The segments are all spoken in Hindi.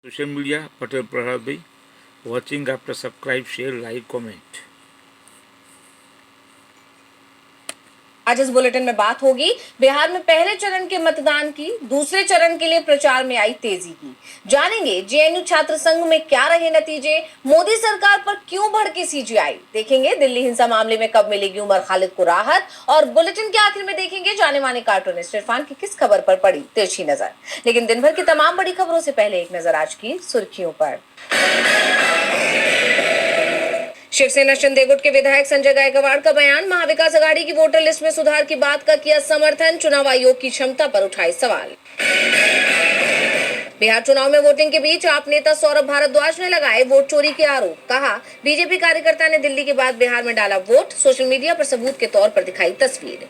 सोशल मीडिया पटेल प्रहलाद भाई watching after subscribe share like comment. आज इस बुलेटिन में बात होगी बिहार में पहले चरण के मतदान की, दूसरे चरण के लिए प्रचार में आई तेजी की। जानेंगे जेएनयू छात्र संघ में क्या रहे नतीजे, मोदी सरकार पर क्यों भड़की सीजीआई, देखेंगे दिल्ली हिंसा मामले में कब मिलेगी उमर खालिद को राहत, और बुलेटिन के आखिर में देखेंगे जाने माने कार्टूनिस्ट इरफान की किस खबर पर पड़ी तिरछी नजर। लेकिन दिन भर की तमाम बड़ी खबरों से पहले एक नजर आज की सुर्खियों पर। शिवसेना चंदेगुट के विधायक संजय गायकवाड़ का बयान, महाविकास अघाड़ी की वोटर लिस्ट में सुधार की बात का किया समर्थन, चुनाव आयोग की क्षमता पर उठाए सवाल। बिहार चुनाव में वोटिंग के बीच आप नेता सौरभ भारद्वाज ने लगाए वोट चोरी के आरोप, कहा बीजेपी कार्यकर्ता ने दिल्ली के बाद बिहार में डाला वोट, सोशल मीडिया पर सबूत के तौर पर दिखाई तस्वीर।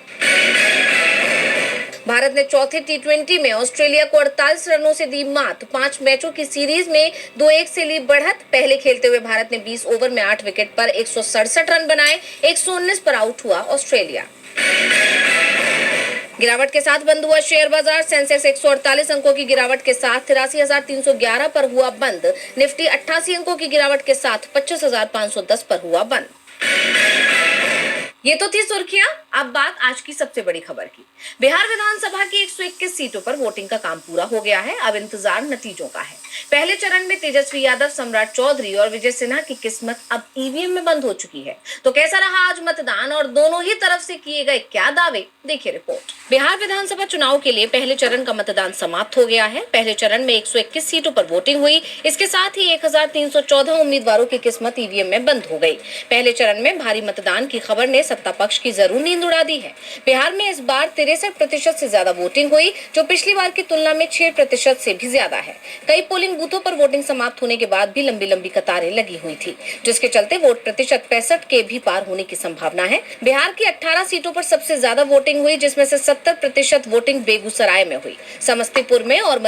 भारत ने चौथे टी20 में ऑस्ट्रेलिया को 48 रनों से दी मात, 5 मैचों की सीरीज में 2-1 से ली बढ़त। पहले खेलते हुए भारत ने 20 ओवर में 8 विकेट पर 167 रन बनाए, 119 पर आउट हुआ ऑस्ट्रेलिया। गिरावट के साथ बंद हुआ शेयर बाजार, सेंसेक्स 148 अंकों की गिरावट के साथ 83,311 पर हुआ बंद, निफ्टी 88 अंकों की गिरावट के साथ 25,510 पर हुआ बंद। ये तो थी सुर्खियां, अब बात आज की सबसे बड़ी खबर की। बिहार विधानसभा की 121 सीटों पर वोटिंग का काम पूरा हो गया है, अब इंतजार नतीजों का है। पहले चरण में तेजस्वी यादव, सम्राट चौधरी और विजय सिन्हा की किस्मत अब ईवीएम में बंद हो चुकी है। तो कैसा रहा आज मतदान और दोनों ही तरफ से किए गए क्या दावे, देखिए रिपोर्ट। बिहार विधानसभा चुनाव के लिए पहले चरण का मतदान समाप्त हो गया है। पहले चरण में 121 सीटों पर वोटिंग हुई, इसके साथ ही 1314 उम्मीदवारों की किस्मत ईवीएम में बंद हो गई। पहले चरण में भारी मतदान की खबर ने सत्ता पक्ष की जरूर नींद उड़ा दी है। बिहार में इस बार 63% से ज्यादा वोटिंग हुई, जो पिछली बार की तुलना में 6% से भी ज्यादा है। कई पोलिंग बूथों पर वोटिंग समाप्त होने के बाद भी लंबी लंबी कतारें लगी हुई थी, जिसके चलते वोट प्रतिशत 65 के भी पार होने की संभावना है। बिहार की 18 सीटों पर सबसे ज्यादा वोटिंग हुई, जिसमें से 70% वोटिंग बेगूसराय में हुई। समस्तीपुर और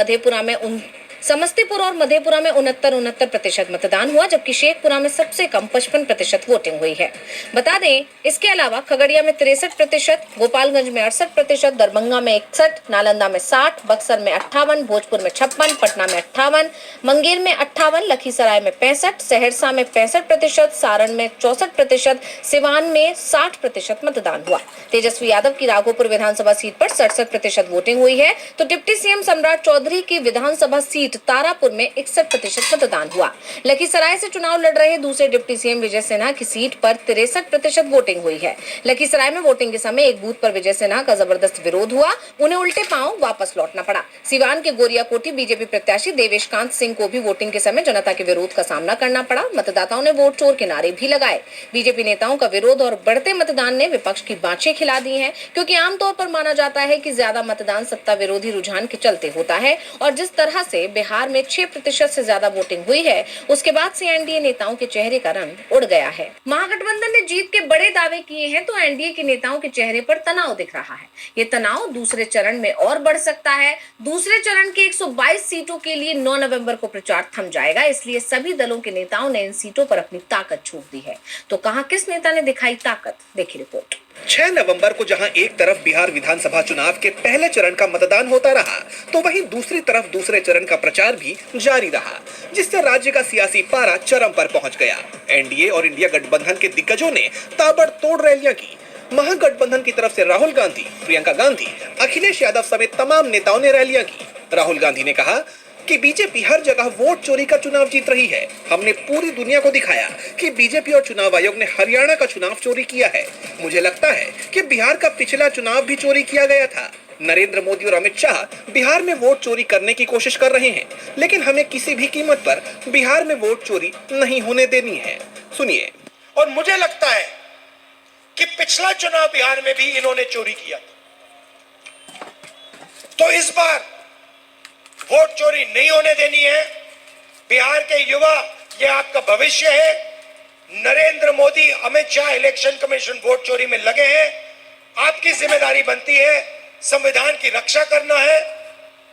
मधेपुरा में 69% मतदान हुआ, जबकि शेखपुरा में सबसे कम 55% वोटिंग हुई है। बता दें, इसके अलावा खगड़िया में 63%, गोपालगंज में 68%, दरभंगा में 61%, नालंदा में 60%, बक्सर में 58%, भोजपुर में 56%, पटना में 58%, मंगेर में 58%, लखीसराय में 65%, सहरसा में 65%, सारण में 64%, सिवान में 60% मतदान हुआ। तेजस्वी यादव की राघोपुर विधानसभा सीट पर 67% वोटिंग हुई है, तो डिप्टी सीएम सम्राट चौधरी की विधानसभा सीट तारापुर में 61% मतदान हुआ। लखीसराय से चुनाव लड़ रहे दूसरे डिप्टी सीएम विजय सिन्हा की सीट पर 63% वोटिंग हुई है। लखीसराय में वोटिंग के समय एक बूथ पर विजय सिन्हा का जबरदस्त विरोध हुआ, उन्हें उल्टे पांव वापस लौटना पड़ा। सिवान के गोरियाकोटी बीजेपी प्रत्याशी देवेश कांत सिंह को भी वोटिंग के समय जनता के विरोध का सामना करना पड़ा। मतदाताओं ने वोट चोर के नारे भी लगाए। बीजेपी नेताओं का विरोध और बढ़ते मतदान ने विपक्ष की बाँछें खिला दी हैं, क्योंकि आमतौर पर माना जाता है कि ज्यादा मतदान सत्ता विरोधी रुझान के चलते होता है, और जिस तरह से बिहार में 6% से ज्यादा वोटिंग हुई है, उसके बाद से एनडीए नेताओं के चेहरे का रंग उड़ गया है। महागठबंधन ने जीत के बड़े दावे किए हैं, तो एनडीए के नेताओं के चेहरे पर तनाव दिख रहा है। ये तनाव दूसरे चरण में और बढ़ सकता है। दूसरे चरण के 122 सीटों के लिए 9 नवंबर को प्रचार थम जाएगा, इसलिए सभी दलों के नेताओं ने इन सीटों पर अपनी ताकत झोंक दी है। तो कहां किस नेता ने दिखाई ताकत, देखिए रिपोर्ट। 6 नवंबर को जहां एक तरफ बिहार विधानसभा चुनाव के पहले चरण का मतदान होता रहा, तो वहीं दूसरी तरफ दूसरे चरण का प्रचार भी जारी रहा, जिससे राज्य का सियासी पारा चरम पर पहुंच गया। एनडीए और इंडिया गठबंधन के दिग्गजों ने ताबड़तोड़ रैलियां की। महागठबंधन की तरफ से राहुल गांधी, प्रियंका गांधी, अखिलेश यादव समेत तमाम नेताओं ने रैलियां की। राहुल गांधी ने कहा कि बीजेपी हर जगह वोट चोरी का चुनाव जीत रही है। हमने पूरी दुनिया को दिखाया कि बीजेपी और चुनाव आयोग ने हरियाणा का चुनाव चोरी किया है। मुझे लगता है कि बिहार का पिछला चुनाव भी चोरी किया गया था। नरेंद्र मोदी और अमित शाह बिहार में वोट चोरी करने की कोशिश कर रहे हैं, लेकिन हमें किसी भी कीमत पर बिहार में वोट चोरी नहीं होने देनी है। सुनिए। और मुझे लगता है कि पिछला चुनाव बिहार में भी इन्होंने चोरी किया था, तो इस बार वोट चोरी नहीं होने देनी है। बिहार के युवा, ये आपका भविष्य है। Narendra Modi, Amit Shah election commission vote चोरी में लगे हैं। आपकी जिम्मेदारी बनती है संविधान की रक्षा करना है,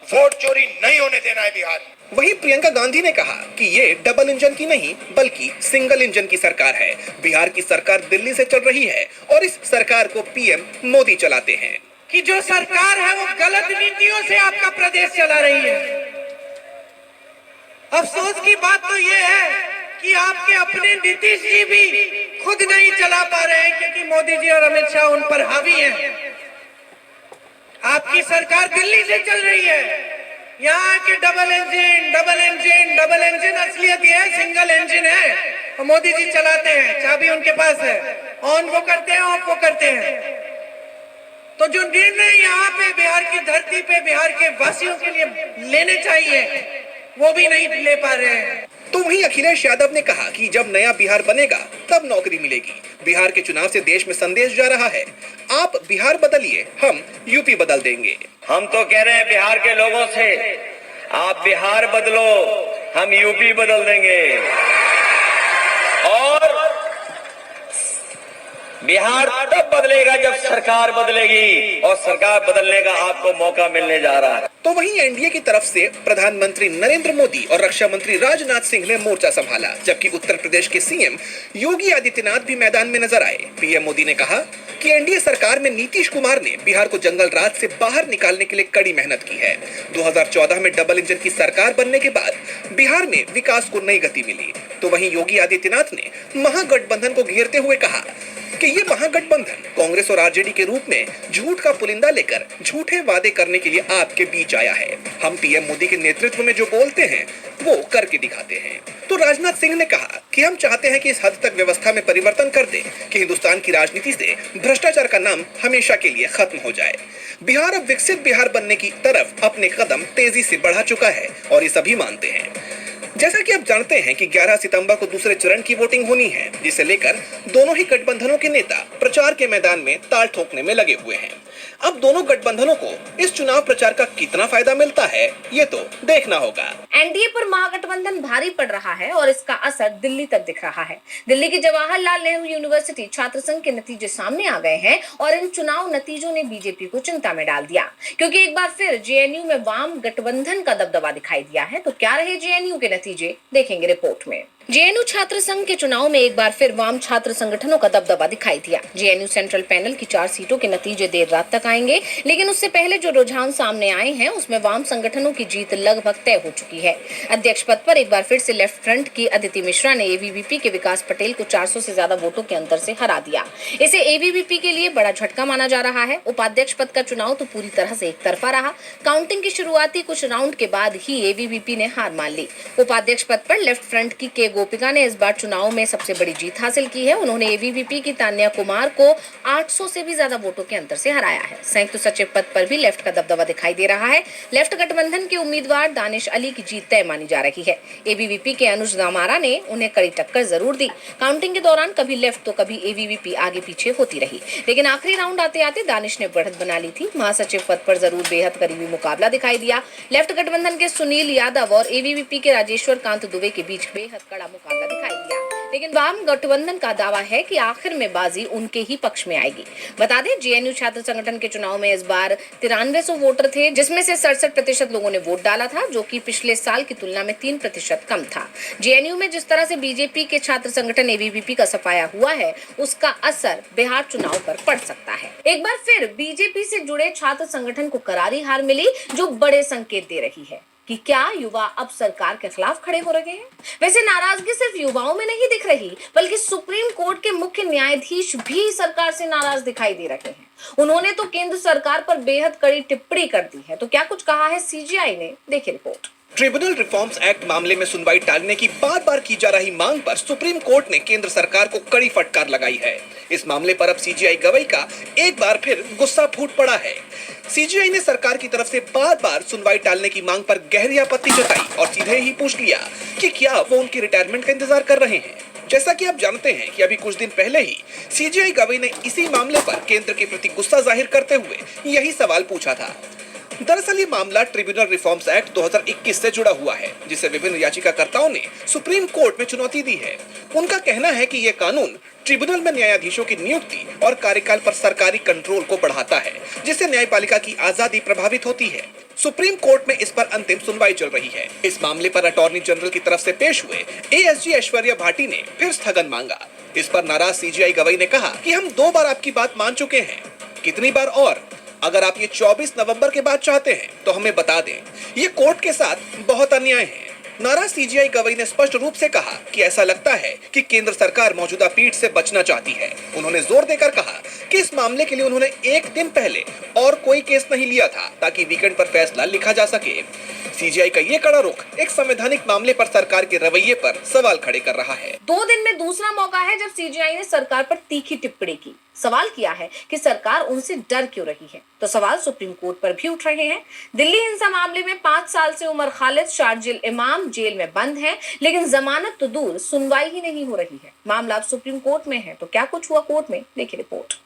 वोट चोरी नहीं होने देना है बिहार में। वहीं प्रियंका गांधी ने कहा कि ये डबल इंजन की नहीं बल्कि सिंगल इंजन की सरकार है। बिहार की सरकार दिल्ली से चल रही है और इस सरकार को पीएम मोदी चलाते हैं। कि जो सरकार है वो गलत नीतियों से आपका प्रदेश चला रही है। अफसोस की बात तो ये है कि आपके अपने नीतीश जी भी खुद नहीं चला पा रहे हैं, क्योंकि मोदी जी और अमित शाह उन पर हावी हैं। आपकी सरकार दिल्ली से चल रही है, यहाँ के डबल इंजन असलियत ये है, सिंगल इंजन है और मोदी जी चलाते हैं, चाबी उनके पास है, ऑन वो करते हैं, ऑफ वो करते हैं। तो जो निर्णय यहाँ पे बिहार की धरती पे बिहार के वासियों के लिए लेने चाहिए वो भी नहीं ले पा रहे हैं। तो वहीं अखिलेश यादव ने कहा कि जब नया बिहार बनेगा तब नौकरी मिलेगी। बिहार के चुनाव से देश में संदेश जा रहा है, आप बिहार बदलिए, हम यूपी बदल देंगे। हम तो कह रहे हैं बिहार के लोगों से, आप बिहार बदलो, हम यूपी बदल देंगे। और बिहार तब बदलेगा जब सरकार बदलेगी, और सरकार बदलने का आपको मौका मिलने जा रहा है। तो वहीं एनडीए की तरफ से प्रधानमंत्री नरेंद्र मोदी और रक्षा मंत्री राजनाथ सिंह ने मोर्चा संभाला, जबकि उत्तर प्रदेश के सीएम योगी आदित्यनाथ भी मैदान में नजर आए। पीएम मोदी ने कहा कि एनडीए सरकार में नीतीश कुमार ने बिहार को जंगल राज से बाहर निकालने के लिए कड़ी मेहनत की है। 2014 में डबल इंजन की सरकार बनने के बाद बिहार में विकास को नई गति मिली। तो वहीं योगी आदित्यनाथ ने महागठबंधन को घेरते हुए कहा कि ये महागठबंधन कांग्रेस और आरजेडी के रूप में झूठ का पुलिंदा लेकर झूठे वादे करने के लिए आपके बीच आया है। हम पीएम मोदी के नेतृत्व में जो बोलते हैं वो करके दिखाते हैं। तो राजनाथ सिंह ने कहा कि हम चाहते हैं कि इस हद तक व्यवस्था में परिवर्तन कर दें कि हिंदुस्तान की राजनीति से भ्रष्टाचार का नाम हमेशा के लिए खत्म हो जाए। बिहार अब विकसित बिहार बनने की तरफ अपने कदम तेजी से बढ़ा चुका है और ये सभी मानते हैं। जैसा कि आप जानते हैं कि 11 सितंबर को दूसरे चरण की वोटिंग होनी है, जिसे लेकर दोनों ही गठबंधनों के नेता प्रचार के मैदान में ताल ठोकने में लगे हुए हैं। अब दोनों गठबंधनों को इस चुनाव प्रचार का कितना फायदा मिलता है, ये तो देखना होगा। एनडीए पर महागठबंधन भारी पड़ रहा है और इसका असर दिल्ली तक दिख रहा है। दिल्ली की जवाहरलाल नेहरू यूनिवर्सिटी छात्र संघ के नतीजे सामने आ गए हैं और इन चुनाव नतीजों ने बीजेपी को चिंता में डाल दिया, क्योंकि एक बार फिर जेएनयू में वाम गठबंधन का दबदबा दिखाई दिया है। तो क्या रहे जेएनयू के नतीजे, देखेंगे रिपोर्ट में। जेएनयू छात्र संघ के चुनाव में एक बार फिर वाम छात्र संगठनों का दबदबा दिखाई दिया। जेएनयू सेंट्रल पैनल की 4 सीटों के नतीजे देर रात तक आएंगे, लेकिन उससे पहले जो रुझान सामने आए हैं उसमें वाम संगठनों की जीत लगभग तय हो चुकी है। अध्यक्ष पद पर एक बार फिर से लेफ्ट फ्रंट की अदिति मिश्रा ने एबीवीपी के विकास पटेल को 400 से ज्यादा वोटों के अंतर से हरा दिया। इसे एबीवीपी के लिए बड़ा झटका माना जा रहा है। उपाध्यक्ष पद का चुनाव तो पूरी तरह से एक तरफा रहा। काउंटिंग की शुरुआती कुछ राउंड के बाद ही एबीवीपी ने हार मान ली। उपाध्यक्ष पद पर लेफ्ट फ्रंट की के गोपिका ने इस बार चुनाव में सबसे बड़ी जीत हासिल की है। उन्होंने एबीवीपी की तान्या कुमार को 800 से भी ज्यादा वोटों के अंतर से हराया है। संयुक्त सचिव पद पर भी लेफ्ट का दबदबा दिखाई दे रहा है। लेफ्ट गठबंधन के उम्मीदवार दानिश अली की जीत तय मानी जा रही है। एबीवीपी के अनुज दामारा ने उन्हें कड़ी टक्कर जरूर दी। काउंटिंग के दौरान कभी लेफ्ट तो कभी एबीवीपी आगे पीछे होती रही, लेकिन आखिरी राउंड आते आते दानिश ने बढ़त बना ली थी। महासचिव पद पर जरूर बेहद करीबी मुकाबला दिखाई दिया। लेफ्ट गठबंधन के सुनील यादव और एबीवीपी के राजेश्वर कांत दुबे के बीच बेहद कड़ा मुकाबला दिखाई दिया, लेकिन वाम गठबंधन का दावा है कि आखिर में बाजी उनके ही पक्ष में आएगी। बता दें, जेएनयू छात्र संगठन के चुनाव में इस बार 9300 वोटर थे, जिसमें से 67% लोगों ने वोट डाला था, जो कि पिछले साल की तुलना में 3% कम था। जेएनयू में जिस तरह से बीजेपी के छात्र संगठन एबीवीपी का सफाया हुआ है, उसका असर बिहार चुनाव पर पड़ सकता है। एक बार फिर बीजेपी से जुड़े छात्र संगठन को करारी हार मिली, जो बड़े संकेत दे रही है कि क्या युवा अब सरकार के खिलाफ खड़े हो रहे हैं। वैसे नाराजगी सिर्फ युवाओं में नहीं दिख रही, बल्कि सुप्रीम कोर्ट के मुख्य न्यायाधीश भी सरकार से नाराज दिखाई दे रहे हैं। उन्होंने तो केंद्र सरकार पर बेहद कड़ी टिप्पणी कर दी है। तो क्या कुछ कहा है सीजीआई ने, देखिए रिपोर्ट। ट्रिब्यूनल रिफॉर्म्स एक्ट मामले में सुनवाई टालने की बार बार की जा रही मांग पर सुप्रीम कोर्ट ने केंद्र सरकार को कड़ी फटकार लगाई है। इस मामले पर अब सीजीआई गवाही का एक बार फिर गुस्सा फूट पड़ा है। सीजीआई ने सरकार की तरफ से बार बार सुनवाई टालने की मांग पर गहरी आपत्ति जताई और सीधे ही पूछ लिया कि क्या वो उनकी रिटायरमेंट का इंतजार कर रहे हैं। जैसा कि आप जानते हैं कि अभी कुछ दिन पहले ही सीजीआई गवाही ने इसी मामले पर केंद्र के प्रति गुस्सा जाहिर करते हुए यही सवाल पूछा था। दरअसल ये मामला ट्रिब्यूनल रिफॉर्म्स एक्ट 2021 से जुड़ा हुआ है, जिसे विभिन्न याचिकाकर्ताओं ने सुप्रीम कोर्ट में चुनौती दी है। उनका कहना है कि यह कानून ट्रिब्यूनल में न्यायाधीशों की नियुक्ति और कार्यकाल पर सरकारी कंट्रोल को बढ़ाता है, जिससे न्यायपालिका की आजादी प्रभावित होती है। सुप्रीम कोर्ट में इस पर अंतिम सुनवाई चल रही है। इस मामले पर अटॉर्नी जनरल की तरफ से पेश हुए एएसजी ऐश्वर्या भाटी ने फिर स्थगन मांगा। इस पर नाराज सीजीआई गवाही ने कहा कि हम 2 बार आपकी बात मान चुके हैं, कितनी बार और? अगर आप ये 24 नवंबर के बाद चाहते हैं तो हमें बता दें। ये कोर्ट के साथ बहुत अन्याय है। नाराज सीजीआई गवई ने स्पष्ट रूप से कहा कि ऐसा लगता है कि केंद्र सरकार मौजूदा पीठ से बचना चाहती है। उन्होंने जोर देकर कहा कि इस मामले के लिए उन्होंने एक दिन पहले और कोई केस नहीं लिया था ताकि वीकेंड पर फैसला लिखा जा सके। सीजीआई का ये कड़ा रुख एक संवैधानिक मामले पर सरकार के रवैये पर सवाल खड़े कर रहा है। 2 दिन में दूसरा मौका है जब सीजीआई ने सरकार पर तीखी टिप्पणी की। सवाल किया है कि सरकार उनसे डर क्यों रही है, तो सवाल सुप्रीम कोर्ट पर भी उठ रहे हैं। दिल्ली हिंसा मामले में 5 साल से उमर खालिद शारजिल इमाम जेल में बंद हैं, लेकिन जमानत तो दूर सुनवाई ही नहीं हो रही है। मामला अब सुप्रीम कोर्ट में है, तो क्या कुछ हुआ कोर्ट में, देखिए report.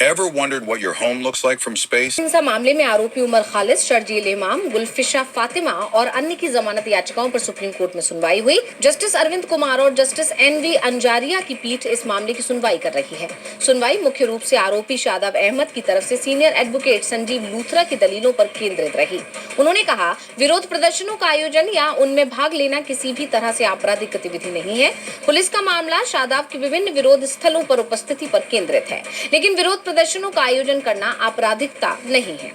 Ever wondered what your home looks like from space? हिंसा मामले में आरोपी उमर खालिद, शर्जील इमाम, गुलफिशा फातिमा और अन्य की जमानत याचिकाओं पर सुप्रीम कोर्ट में सुनवाई हुई। जस्टिस अरविंद कुमार और जस्टिस एनवी अंजारिया की पीठ इस मामले की सुनवाई कर रही है। सुनवाई मुख्य रूप से आरोपी शादाब अहमद की तरफ से सीनियर एडवोकेट संजीव लूथरा की दलीलों पर केंद्रित रही। उन्होंने कहा, विरोध प्रदर्शनों का आयोजन या उनमें भाग लेना किसी भी तरह से आपराधिक गतिविधि नहीं है। पुलिस का मामला शादाब के विभिन्न विरोध स्थलों पर उपस्थिति पर केंद्रित है, लेकिन विरोध प्रदर्शनों का आयोजन करना आपराधिकता नहीं है।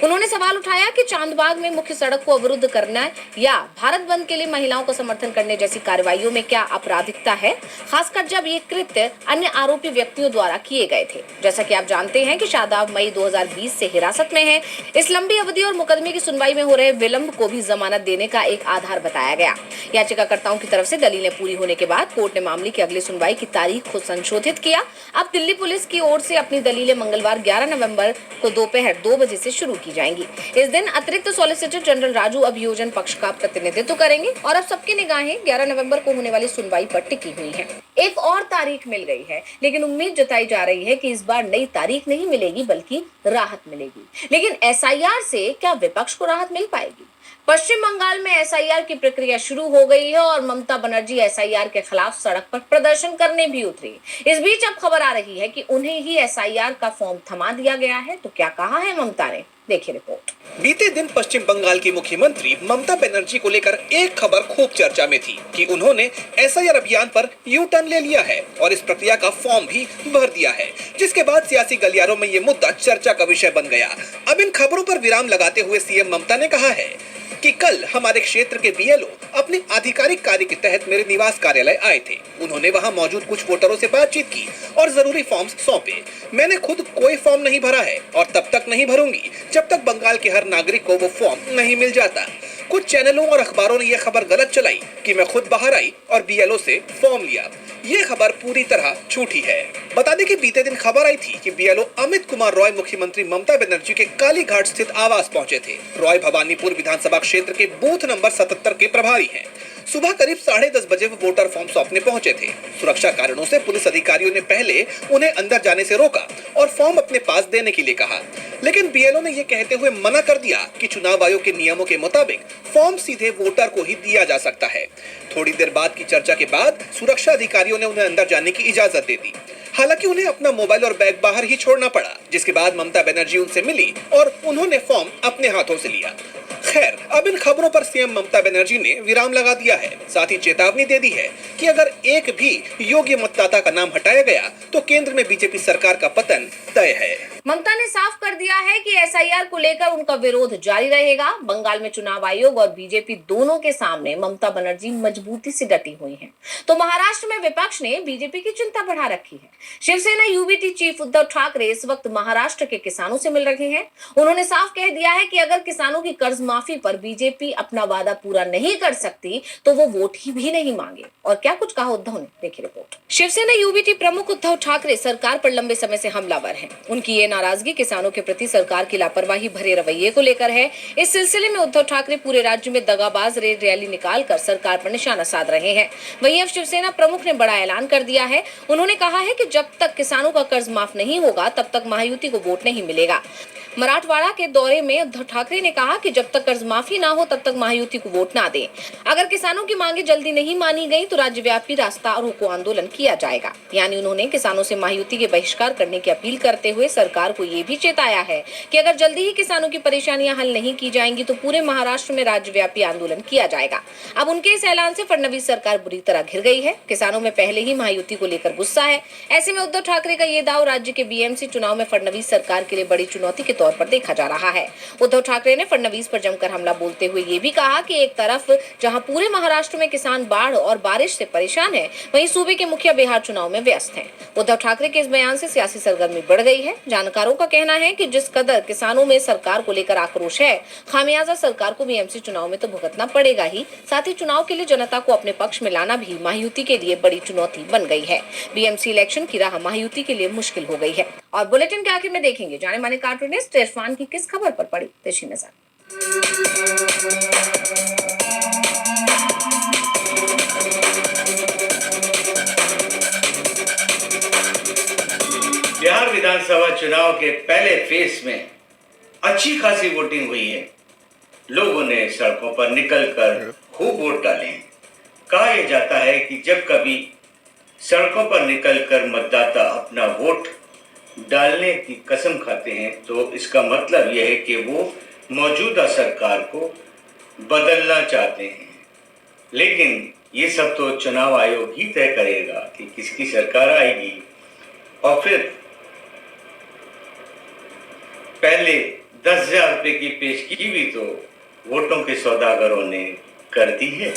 उन्होंने सवाल उठाया कि चांदबाग में मुख्य सड़क को अवरुद्ध करना या भारत बंद के लिए महिलाओं का समर्थन करने जैसी कार्रवाइयों में क्या आपराधिकता है, खासकर जब ये कृत्य अन्य आरोपी व्यक्तियों द्वारा किए गए थे। जैसा कि आप जानते हैं कि शादाब मई 2020 से हिरासत में है। इस लंबी अवधि और मुकदमे की सुनवाई में हो रहे विलंब को भी जमानत देने का एक आधार बताया गया। याचिकाकर्ताओं की तरफ से दलीलें पूरी होने के बाद कोर्ट ने मामले की अगली सुनवाई की तारीख को संशोधित किया। अब दिल्ली पुलिस की ओर से अपनी दलीलें मंगलवार 11 नवंबर को दोपहर 2 बजे से शुरू की जाएंगी। इस दिन अतिरिक्त सॉलिसिटर जनरल राजू अभियोजन पक्ष का प्रतिनिधित्व करेंगे और अब सबकी निगाहें 11 नवंबर को होने वाली सुनवाई पर टिकी हुई हैं। एक और तारीख मिल गई है, लेकिन उम्मीद जताई जा रही है कि इस बार नई तारीख नहीं मिलेगी बल्कि राहत मिलेगी। लेकिन एसआईआर से क्या विपक्ष को राहत मिल पाएगी? पश्चिम बंगाल में एसआईआर की प्रक्रिया शुरू हो गई है और ममता बनर्जी एसआईआर के खिलाफ सड़क पर प्रदर्शन करने भी उतरी। इस बीच अब खबर आ रही है कि उन्हें ही एसआईआर का फॉर्म थमा दिया गया है। तो क्या कहा है ममता ने, देखिए रिपोर्ट। बीते दिन पश्चिम बंगाल की मुख्यमंत्री ममता बनर्जी को लेकर एक खबर खूब चर्चा में थी कि उन्होंने एसआईआर अभियान पर यू टर्न ले लिया है और इस प्रक्रिया का फॉर्म भी भर दिया है, जिसके बाद सियासी गलियारों में ये मुद्दा चर्चा का विषय बन गया। अब इन खबरों पर विराम लगाते हुए सीएम ममता ने कहा है कि कल हमारे क्षेत्र के बीएलओ अपने आधिकारिक कार्य के तहत मेरे निवास कार्यालय आए थे। उन्होंने वहां मौजूद कुछ वोटरों से बातचीत की और जरूरी फॉर्म्स सौंपे। मैंने खुद कोई फॉर्म नहीं भरा है और तब तक नहीं भरूंगी जब तक बंगाल के हर नागरिक को वो फॉर्म नहीं मिल जाता। कुछ चैनलों और अखबारों ने यह खबर गलत चलाई कि मैं खुद बाहर आई और बीएलओ से फॉर्म लिया। ये खबर पूरी तरह झूठी है। बता दें कि बीते दिन खबर आई थी कि बीएलओ अमित कुमार रॉय मुख्यमंत्री ममता बनर्जी के कालीघाट स्थित आवास पहुंचे थे। रॉय भवानीपुर विधानसभा क्षेत्र के बूथ नंबर 77 के प्रभारी हैं। सुबह करीब 10:30 बजे वो वोटर फॉर्म सौंपने पहुंचे थे। सुरक्षा कारणों से पुलिस अधिकारियों ने पहले उन्हें अंदर जाने से रोका और फॉर्म अपने पास देने के लिए कहा, लेकिन बीएलओ ने यह कहते हुए मना कर दिया कि चुनाव आयोग के नियमों के मुताबिक फॉर्म सीधे वोटर को ही दिया जा सकता है। थोड़ी देर बाद की चर्चा के बाद सुरक्षा अधिकारियों ने उन्हें अंदर जाने की इजाजत दे दी। हालांकि उन्हें अपना मोबाइल और बैग बाहर ही छोड़ना पड़ा, जिसके बाद ममता बनर्जी उनसे मिली और उन्होंने फॉर्म अपने हाथों से लिया। खैर, अब इन खबरों पर सीएम ममता बनर्जी ने विराम लगा दिया है। साथ ही चेतावनी दे दी है कि अगर एक भी योग्य मतदाता का नाम हटाया गया तो केंद्र में बीजेपी सरकार का पतन तय है। ममता ने साफ कर दिया है कि एसआईआर को लेकर उनका विरोध जारी रहेगा। बंगाल में चुनाव आयोग और बीजेपी दोनों के सामने ममता बनर्जी मजबूती से डटी हुई हैं। तो महाराष्ट्र में विपक्ष ने बीजेपी की चिंता बढ़ा रखी है। शिवसेना यूबीटी चीफ उद्धव ठाकरे इस वक्त महाराष्ट्र के किसानों से मिल रहे हैं। उन्होंने साफ कह दिया है कि अगर किसानों की कर्ज माफी पर बीजेपी अपना वादा पूरा नहीं कर सकती तो वो वोट ही भी नहीं मांगे। और क्या कुछ कहा उद्धव ने, देखिए रिपोर्ट। शिवसेना यूबीटी प्रमुख उद्धव ठाकरे सरकार पर लंबे समय से हमलावर हैं। उनकी ये नाराजगी किसानों के प्रति सरकार की लापरवाही भरे रवैये को लेकर है। इस सिलसिले में उद्धव ठाकरे पूरे राज्य में दगाबाज रैली निकालकर सरकार पर निशाना साध रहे हैं। वहीं अब शिवसेना प्रमुख ने बड़ा ऐलान कर दिया है। उन्होंने कहा है कि जब तक किसानों का कर्ज माफ नहीं होगा तब तक महायुति को वोट नहीं मिलेगा। मराठवाड़ा के दौरे में उद्धव ठाकरे ने कहा कि जब तक कर्ज माफी ना हो तब तक महायुति को वोट ना दें। अगर किसानों की मांगे जल्दी नहीं मानी गई तो राज्यव्यापी रास्ता रोको आंदोलन किया जाएगा। यानी उन्होंने किसानों से महायुति के बहिष्कार करने की अपील करते हुए सरकार को ये भी चेताया है कि अगर जल्दी ही किसानों की परेशानियां हल नहीं की जाएंगी तो पूरे महाराष्ट्र में राज्यव्यापी आंदोलन किया जाएगा। अब उनके इस ऐलान से फडणवीस सरकार बुरी तरह घिर गई है। किसानों में पहले ही महायुति को लेकर गुस्सा है। ऐसे में उद्धव ठाकरे का ये दाव राज्य के बीएमसी चुनाव में फडणवीस सरकार के लिए बड़ी चुनौती के तौर तौर पर देखा जा रहा है। उद्धव ठाकरे ने फडणवीस पर जमकर हमला बोलते हुए ये भी कहा कि एक तरफ जहां पूरे महाराष्ट्र में किसान बाढ़ और बारिश से परेशान है, वहीं सूबे के मुखिया बिहार चुनाव में व्यस्त हैं। उद्धव ठाकरे के इस बयान से सियासी सरगर्मी बढ़ गई है। जानकारों का कहना है कि जिस कदर किसानों में सरकार को लेकर आक्रोश है, खामियाजा सरकार को बीएमसी चुनाव में तो भुगतना पड़ेगा ही, साथ ही चुनाव के लिए जनता को अपने पक्ष में लाना भी महायुति के लिए बड़ी चुनौती बन गई है। बीएमसी इलेक्शन की राह महायुति के लिए मुश्किल हो गई है। और बुलेटिन के आखिर में देखेंगे जाने माने कार्टूनिस्ट इरफान की किस खबर पर पड़ी तिरछी नजर। बिहार विधानसभा चुनाव के पहले फेज में अच्छी खासी वोटिंग हुई है। लोगों ने सड़कों पर निकलकर खूब वोट डाले हैं। कहा यह जाता है कि जब कभी सड़कों पर निकलकर मतदाता अपना वोट डालने की कसम खाते हैं तो इसका मतलब यह है कि वो मौजूदा सरकार को बदलना चाहते हैं। लेकिन ये सब तो चुनाव आयोग ही तय करेगा कि किसकी सरकार आएगी। और फिर पहले 10,000 रुपए की पेशगी भी तो वोटों के सौदागरों ने कर दी है।